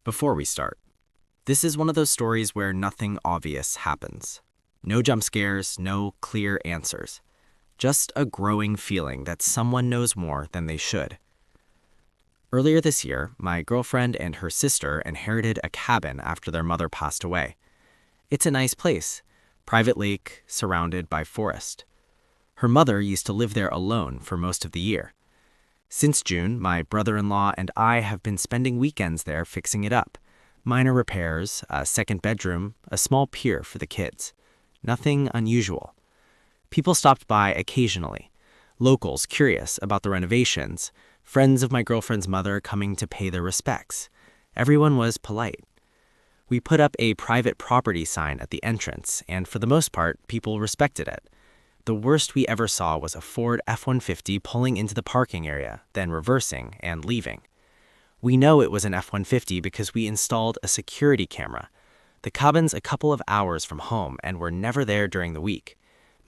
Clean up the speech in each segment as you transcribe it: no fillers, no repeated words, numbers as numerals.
Before we start, this is one of those stories where nothing obvious happens. No jump scares, no clear answers. Just a growing feeling that someone knows more than they should. Earlier this year, my girlfriend and her sister inherited a cabin after their mother passed away. It's a nice place, private lake surrounded by forest. Her mother used to live there alone for most of the year. Since June, my brother-in-law and I have been spending weekends there fixing it up. Minor repairs, a second bedroom, a small pier for the kids. Nothing unusual. People stopped by occasionally. Locals curious about the renovations. Friends of my girlfriend's mother coming to pay their respects. Everyone was polite. We put up a private property sign at the entrance, and for the most part, people respected it. The worst we ever saw was a Ford F-150 pulling into the parking area, then reversing and leaving. We know it was an F-150 because we installed a security camera. The cabin's a couple of hours from home and we're never there during the week.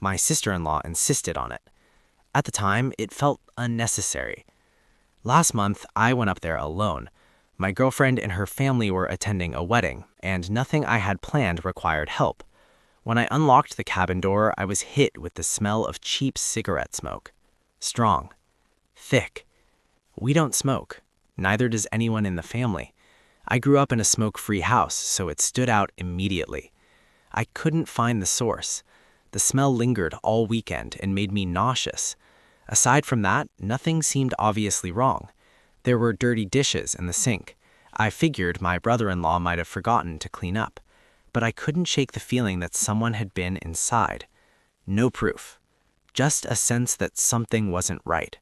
My sister-in-law insisted on it. At the time, it felt unnecessary. Last month, I went up there alone. My girlfriend and her family were attending a wedding, and nothing I had planned required help. When I unlocked the cabin door, I was hit with the smell of cheap cigarette smoke. Strong. Thick. We don't smoke. Neither does anyone in the family. I grew up in a smoke-free house, so it stood out immediately. I couldn't find the source. The smell lingered all weekend and made me nauseous. Aside from that, nothing seemed obviously wrong. There were dirty dishes in the sink. I figured my brother-in-law might have forgotten to clean up, but I couldn't shake the feeling that someone had been inside. No proof. Just a sense that something wasn't right.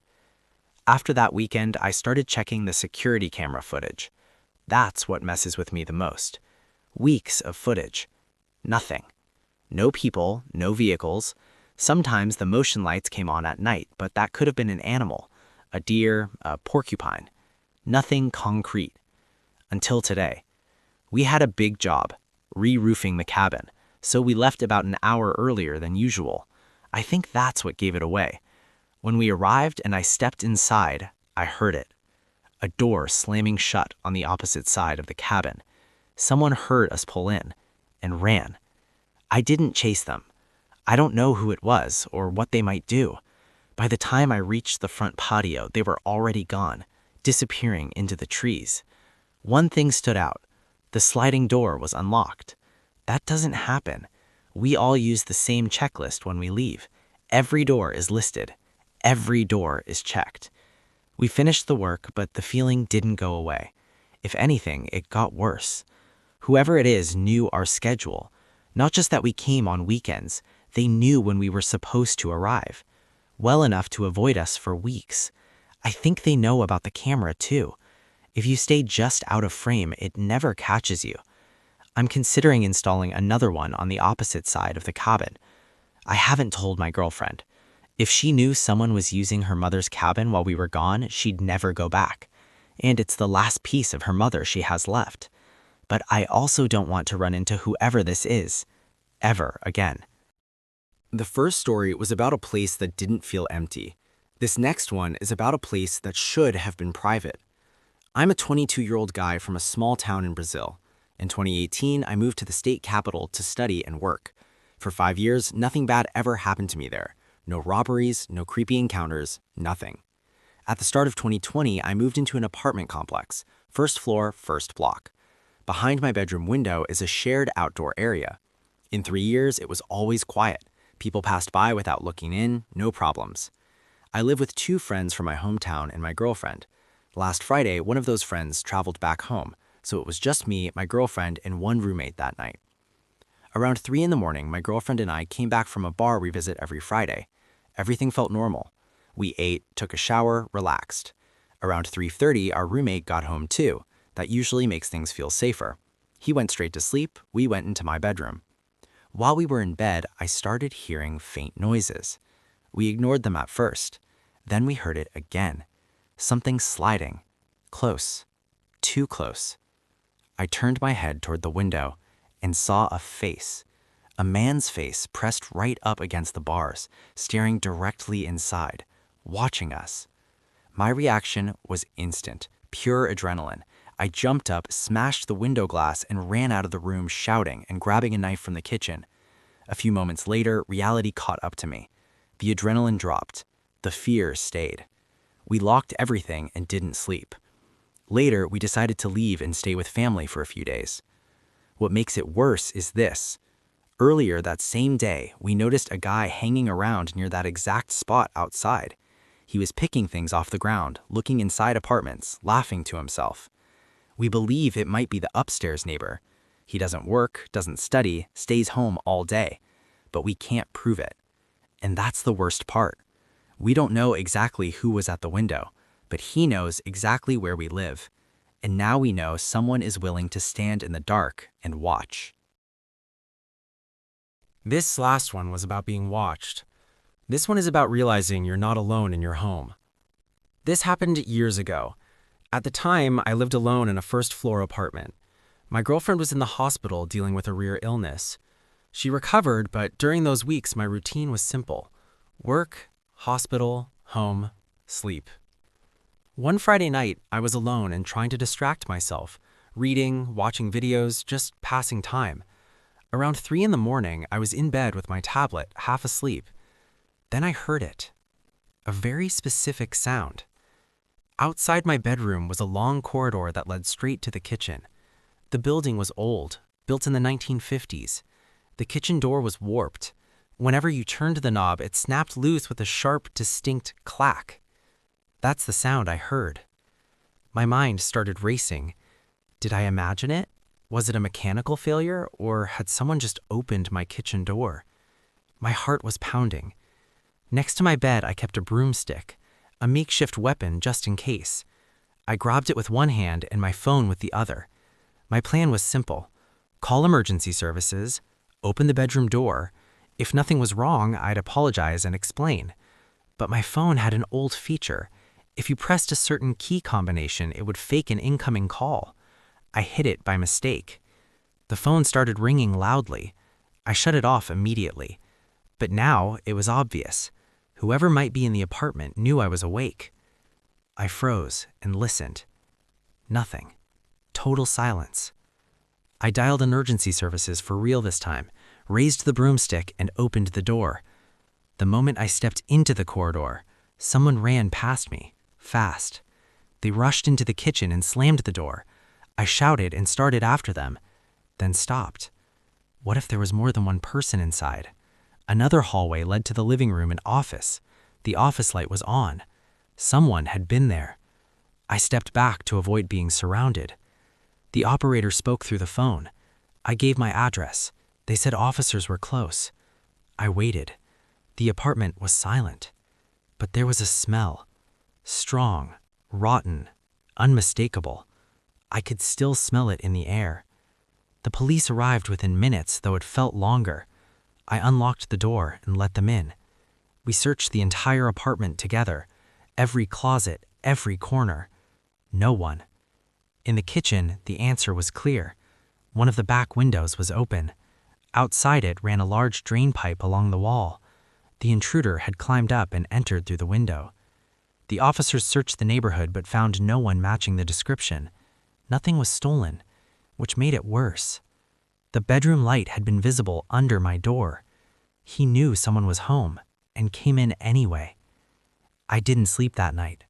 After that weekend, I started checking the security camera footage. That's what messes with me the most. Weeks of footage. Nothing. No people, no vehicles. Sometimes the motion lights came on at night, but that could have been an animal, a deer, a porcupine. Nothing concrete. Until today. We had a big job, re-roofing the cabin, so we left about an hour earlier than usual. I think that's what gave it away. When we arrived and I stepped inside, I heard it. A door slamming shut on the opposite side of the cabin. Someone heard us pull in and ran. I didn't chase them. I don't know who it was or what they might do. By the time I reached the front patio, they were already gone, disappearing into the trees. One thing stood out. The sliding door was unlocked. That doesn't happen. We all use the same checklist when we leave. Every door is listed. Every door is checked. We finished the work, but the feeling didn't go away. If anything, it got worse. Whoever it is knew our schedule. Not just that we came on weekends. They knew when we were supposed to arrive. Well enough to avoid us for weeks. I think they know about the camera too. If you stay just out of frame, it never catches you. I'm considering installing another one on the opposite side of the cabin. I haven't told my girlfriend. If she knew someone was using her mother's cabin while we were gone, she'd never go back. And it's the last piece of her mother she has left. But I also don't want to run into whoever this is, ever again. The first story was about a place that didn't feel empty. This next one is about a place that should have been private. I'm a 22-year-old guy from a small town in Brazil. In 2018, I moved to the state capital to study and work. For 5 years, nothing bad ever happened to me there. No robberies, no creepy encounters, nothing. At the start of 2020, I moved into an apartment complex, first floor, first block. Behind my bedroom window is a shared outdoor area. In 3 years, it was always quiet. People passed by without looking in, no problems. I live with 2 friends from my hometown and my girlfriend. Last Friday, one of those friends traveled back home, so it was just me, my girlfriend, and one roommate that night. Around 3 in the morning, my girlfriend and I came back from a bar we visit every Friday. Everything felt normal. We ate, took a shower, relaxed. Around 3:30, our roommate got home too. That usually makes things feel safer. He went straight to sleep, we went into my bedroom. While we were in bed, I started hearing faint noises. We ignored them at first. Then we heard it again. Something sliding. Close. Too close. I turned my head toward the window and saw a face. A man's face pressed right up against the bars, staring directly inside, watching us. My reaction was instant, pure adrenaline. I jumped up, smashed the window glass, and ran out of the room shouting and grabbing a knife from the kitchen. A few moments later, reality caught up to me. The adrenaline dropped. The fear stayed. We locked everything and didn't sleep. Later, we decided to leave and stay with family for a few days. What makes it worse is this. Earlier that same day, we noticed a guy hanging around near that exact spot outside. He was picking things off the ground, looking inside apartments, laughing to himself. We believe it might be the upstairs neighbor. He doesn't work, doesn't study, stays home all day. But we can't prove it. And that's the worst part. We don't know exactly who was at the window, but he knows exactly where we live. And now we know someone is willing to stand in the dark and watch. This last one was about being watched. This one is about realizing you're not alone in your home. This happened years ago. At the time, I lived alone in a first-floor apartment. My girlfriend was in the hospital dealing with a rare illness. She recovered, but during those weeks, my routine was simple. Work, hospital, home, sleep. One Friday night, I was alone and trying to distract myself, reading, watching videos, just passing time. Around 3 in the morning, I was in bed with my tablet, half asleep. Then I heard it. A very specific sound. Outside my bedroom was a long corridor that led straight to the kitchen. The building was old, built in the 1950s. The kitchen door was warped. Whenever you turned the knob, it snapped loose with a sharp, distinct clack. That's the sound I heard. My mind started racing. Did I imagine it? Was it a mechanical failure, or had someone just opened my kitchen door? My heart was pounding. Next to my bed, I kept a broomstick, a makeshift weapon just in case. I grabbed it with one hand and my phone with the other. My plan was simple. Call emergency services, open the bedroom door. If nothing was wrong, I'd apologize and explain. But my phone had an old feature. If you pressed a certain key combination, it would fake an incoming call. I hit it by mistake. The phone started ringing loudly. I shut it off immediately. But now it was obvious. Whoever might be in the apartment knew I was awake. I froze and listened. Nothing. Total silence. I dialed emergency services for real this time, raised the broomstick, and opened the door. The moment I stepped into the corridor, someone ran past me, fast. They rushed into the kitchen and slammed the door. I shouted and started after them, then stopped. What if there was more than one person inside? Another hallway led to the living room and office. The office light was on. Someone had been there. I stepped back to avoid being surrounded. The operator spoke through the phone. I gave my address. They said officers were close. I waited. The apartment was silent. But there was a smell. Strong, rotten, unmistakable. I could still smell it in the air. The police arrived within minutes, though it felt longer. I unlocked the door and let them in. We searched the entire apartment together, every closet, every corner. No one. In the kitchen, the answer was clear. One of the back windows was open. Outside it ran a large drain pipe along the wall. The intruder had climbed up and entered through the window. The officers searched the neighborhood but found no one matching the description. Nothing was stolen, which made it worse. The bedroom light had been visible under my door. He knew someone was home and came in anyway. I didn't sleep that night.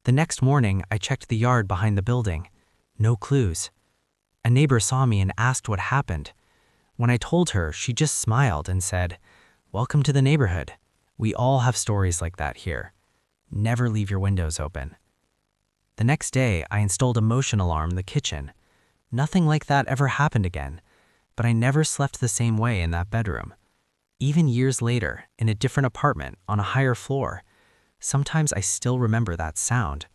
The next morning, I checked the yard behind the building. No clues. A neighbor saw me and asked what happened. When I told her, she just smiled and said, "Welcome to the neighborhood. We all have stories like that here. Never leave your windows open." The next day, I installed a motion alarm in the kitchen. Nothing like that ever happened again, but I never slept the same way in that bedroom. Even years later, in a different apartment on a higher floor, sometimes I still remember that sound,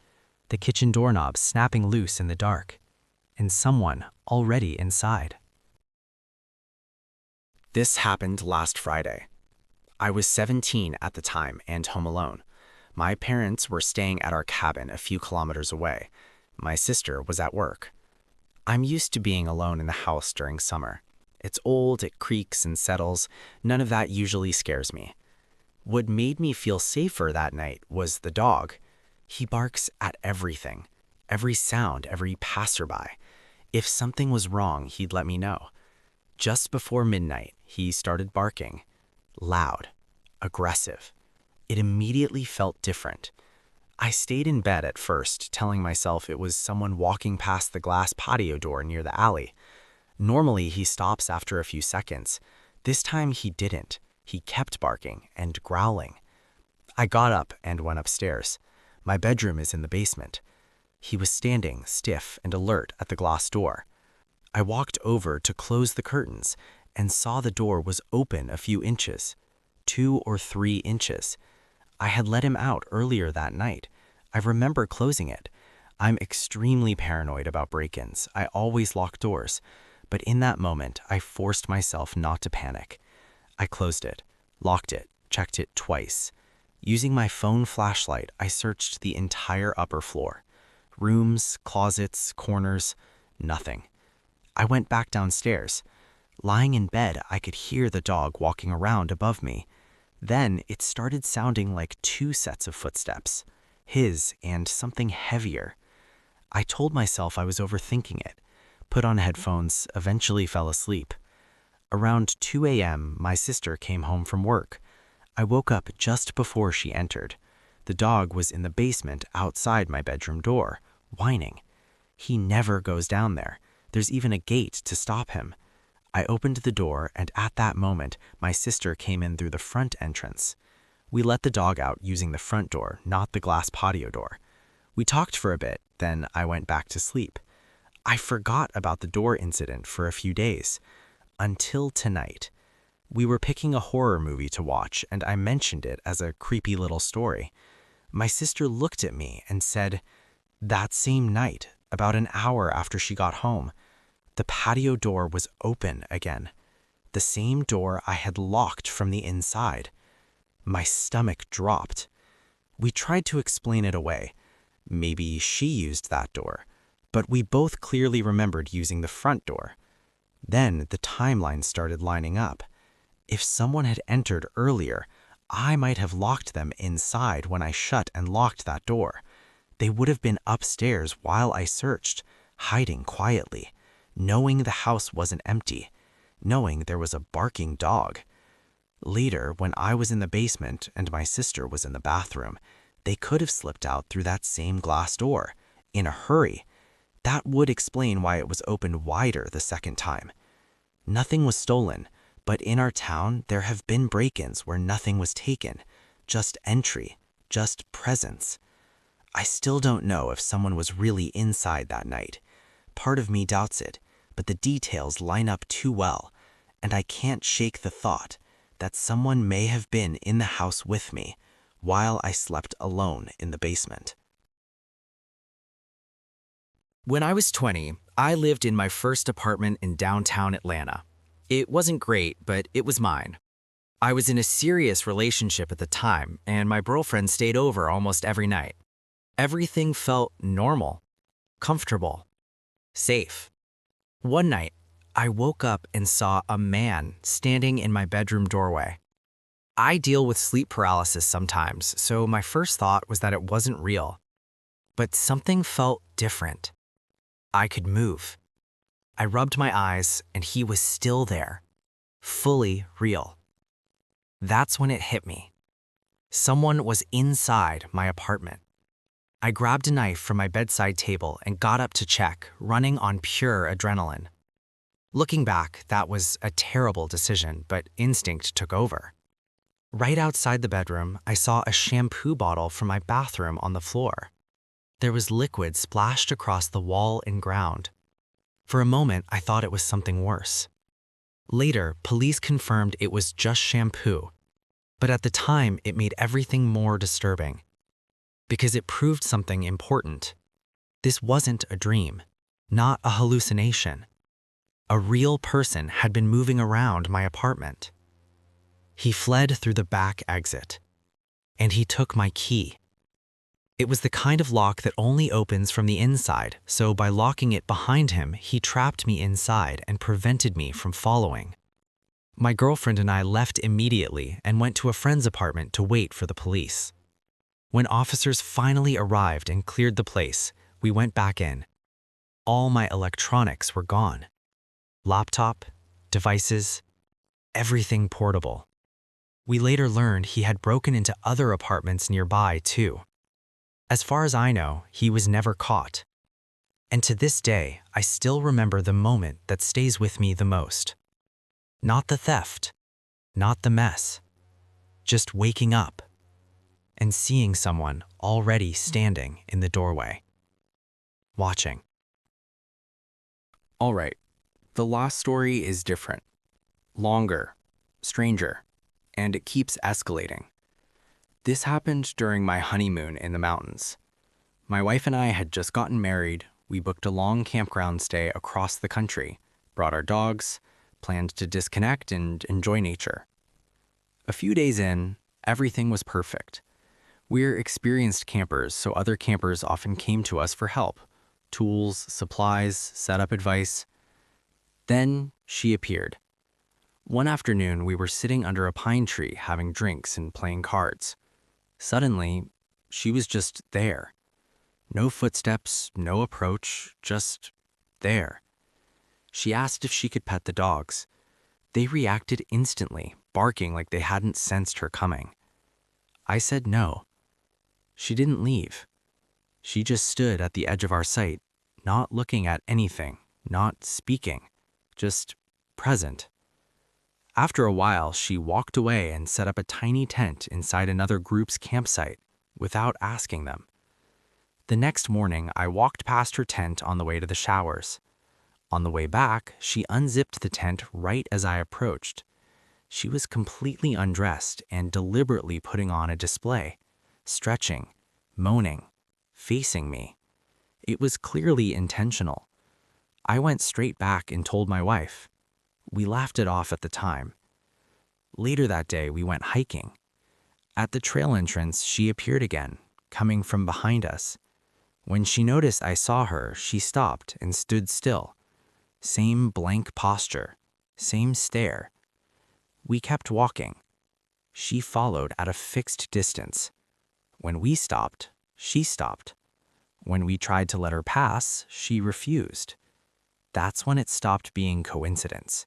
the kitchen doorknob snapping loose in the dark, and someone already inside. This happened last Friday. I was 17 at the time and home alone. My parents were staying at our cabin a few kilometers away. My sister was at work. I'm used to being alone in the house during summer. It's old, it creaks and settles. None of that usually scares me. What made me feel safer that night was the dog. He barks at everything. every sound, every passerby. If something was wrong, he'd let me know. Just before midnight, he started barking. Loud, aggressive. It immediately felt different. I stayed in bed at first, telling myself it was someone walking past the glass patio door near the alley. Normally, he stops after a few seconds. This time he didn't. He kept barking and growling. I got up and went upstairs. My bedroom is in the basement. He was standing, stiff and alert, at the glass door. I walked over to close the curtains and saw the door was open a few inches, 2 or 3 inches. I had let him out earlier that night. I remember closing it. I'm extremely paranoid about break-ins. I always lock doors. But in that moment, I forced myself not to panic. I closed it, locked it, checked it twice. Using my phone flashlight, I searched the entire upper floor. Rooms, closets, corners, nothing. I went back downstairs. Lying in bed, I could hear the dog walking around above me. Then it started sounding like 2 sets of footsteps, his and something heavier. I told myself I was overthinking it, put on headphones, eventually fell asleep. Around 2 a.m., my sister came home from work. I woke up just before she entered. The dog was in the basement outside my bedroom door, whining. He never goes down there. There's even a gate to stop him. I opened the door, and at that moment, my sister came in through the front entrance. We let the dog out using the front door, not the glass patio door. We talked for a bit, then I went back to sleep. I forgot about the door incident for a few days, until tonight. We were picking a horror movie to watch, and I mentioned it as a creepy little story. My sister looked at me and said, that same night, about an hour after she got home, the patio door was open again. The same door I had locked from the inside. My stomach dropped. We tried to explain it away. Maybe she used that door, but we both clearly remembered using the front door. Then the timeline started lining up. If someone had entered earlier, I might have locked them inside when I shut and locked that door. They would have been upstairs while I searched, hiding quietly, knowing the house wasn't empty, knowing there was a barking dog. Later, when I was in the basement and my sister was in the bathroom, they could have slipped out through that same glass door, in a hurry. That would explain why it was opened wider the second time. Nothing was stolen, but in our town, there have been break-ins where nothing was taken, just entry, just presence. I still don't know if someone was really inside that night. Part of me doubts it, but the details line up too well, and I can't shake the thought that someone may have been in the house with me while I slept alone in the basement. When I was 20, I lived in my first apartment in downtown Atlanta. It wasn't great, but it was mine. I was in a serious relationship at the time, and my girlfriend stayed over almost every night. Everything felt normal, comfortable, safe. One night, I woke up and saw a man standing in my bedroom doorway. I deal with sleep paralysis sometimes, so my first thought was that it wasn't real. But something felt different. I could move. I rubbed my eyes, and he was still there, fully real. That's when it hit me. Someone was inside my apartment. I grabbed a knife from my bedside table and got up to check, running on pure adrenaline. Looking back, that was a terrible decision, but instinct took over. Right outside the bedroom, I saw a shampoo bottle from my bathroom on the floor. There was liquid splashed across the wall and ground. For a moment, I thought it was something worse. Later, police confirmed it was just shampoo, but at the time, it made everything more disturbing, because it proved something important. This wasn't a dream, not a hallucination. A real person had been moving around my apartment. He fled through the back exit, and he took my key. It was the kind of lock that only opens from the inside, so by locking it behind him, he trapped me inside and prevented me from following. My girlfriend and I left immediately and went to a friend's apartment to wait for the police. When officers finally arrived and cleared the place, We went back in. All my electronics were gone. Laptop, devices, everything portable. We later learned he had broken into other apartments nearby, too. As far as I know, he was never caught. And to this day, I still remember the moment that stays with me the most. Not the theft, not the mess, just waking up and seeing someone already standing in the doorway, watching. All right, the last story is different, longer, stranger, and it keeps escalating. This happened during my honeymoon in the mountains. My wife and I had just gotten married. We booked a long campground stay across the country, brought our dogs, planned to disconnect and enjoy nature. A few days in, everything was perfect. We're experienced campers, so other campers often came to us for help. Tools, supplies, setup advice. Then she appeared. One afternoon, we were sitting under a pine tree having drinks and playing cards. Suddenly, she was just there. No footsteps, no approach, just there. She asked if she could pet the dogs. They reacted instantly, barking like they hadn't sensed her coming. I said no. She didn't leave. She just stood at the edge of our sight, not looking at anything, not speaking, just present. After a while, she walked away and set up a tiny tent inside another group's campsite without asking them. The next morning, I walked past her tent on the way to the showers. On the way back, she unzipped the tent right as I approached. She was completely undressed and deliberately putting on a display, stretching, moaning, facing me. It was clearly intentional. I went straight back and told my wife. We laughed it off at the time. Later that day, we went hiking. At the trail entrance, she appeared again, coming from behind us. When she noticed I saw her, she stopped and stood still. Same blank posture, same stare. We kept walking. She followed at a fixed distance. When we stopped, she stopped. When we tried to let her pass, she refused. That's when it stopped being coincidence.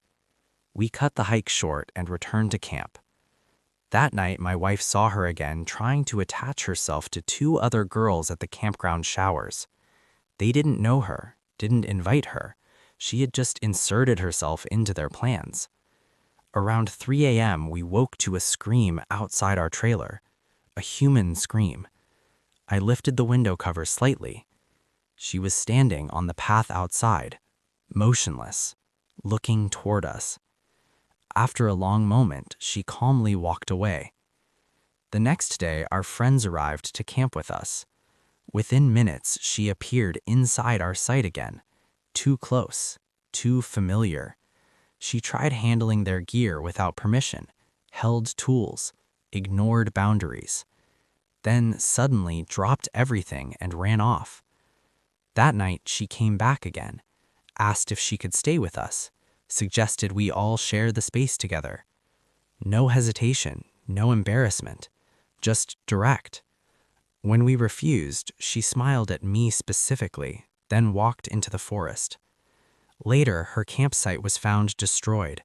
We cut the hike short and returned to camp. That night, my wife saw her again trying to attach herself to two other girls at the campground showers. They didn't know her, didn't invite her. She had just inserted herself into their plans. Around 3 a.m., we woke to a scream outside our trailer, a human scream. I lifted the window cover slightly. She was standing on the path outside, motionless, looking toward us. After a long moment, she calmly walked away. The next day, our friends arrived to camp with us. Within minutes, she appeared inside our site again, too close, too familiar. She tried handling their gear without permission, held tools, ignored boundaries. Then suddenly dropped everything and ran off. That night, she came back again, asked if she could stay with us, suggested we all share the space together. No hesitation, no embarrassment, just direct. When we refused, she smiled at me specifically, then walked into the forest. Later, her campsite was found destroyed,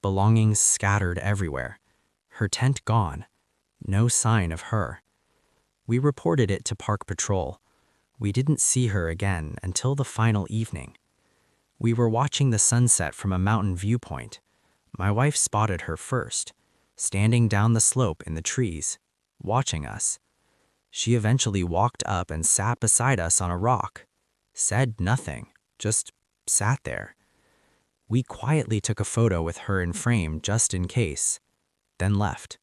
belongings scattered everywhere. Her tent gone, no sign of her. We reported it to Park Patrol. We didn't see her again until the final evening. We were watching the sunset from a mountain viewpoint. My wife spotted her first, standing down the slope in the trees, watching us. She eventually walked up and sat beside us on a rock, said nothing, just sat there. We quietly took a photo with her in frame just in case, then left.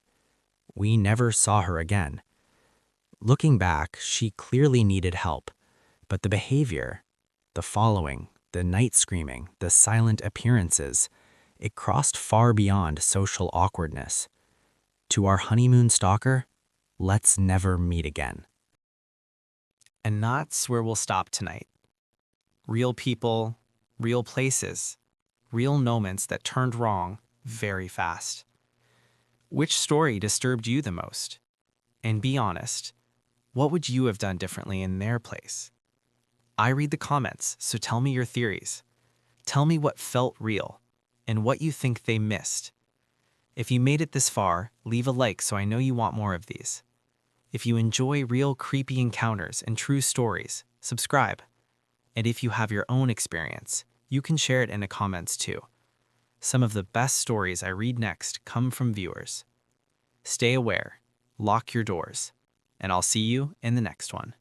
We never saw her again. Looking back, she clearly needed help, but the behavior, the following, the night screaming, the silent appearances, it crossed far beyond social awkwardness. To our honeymoon stalker, let's never meet again. And that's where we'll stop tonight. Real people, real places, real moments that turned wrong very fast. Which story disturbed you the most? And be honest, what would you have done differently in their place? I read the comments, so tell me your theories. Tell me what felt real and what you think they missed. If you made it this far, leave a like so I know you want more of these. If you enjoy real creepy encounters and true stories, subscribe. And if you have your own experience, you can share it in the comments too. Some of the best stories I read next come from viewers. Stay aware, lock your doors, and I'll see you in the next one.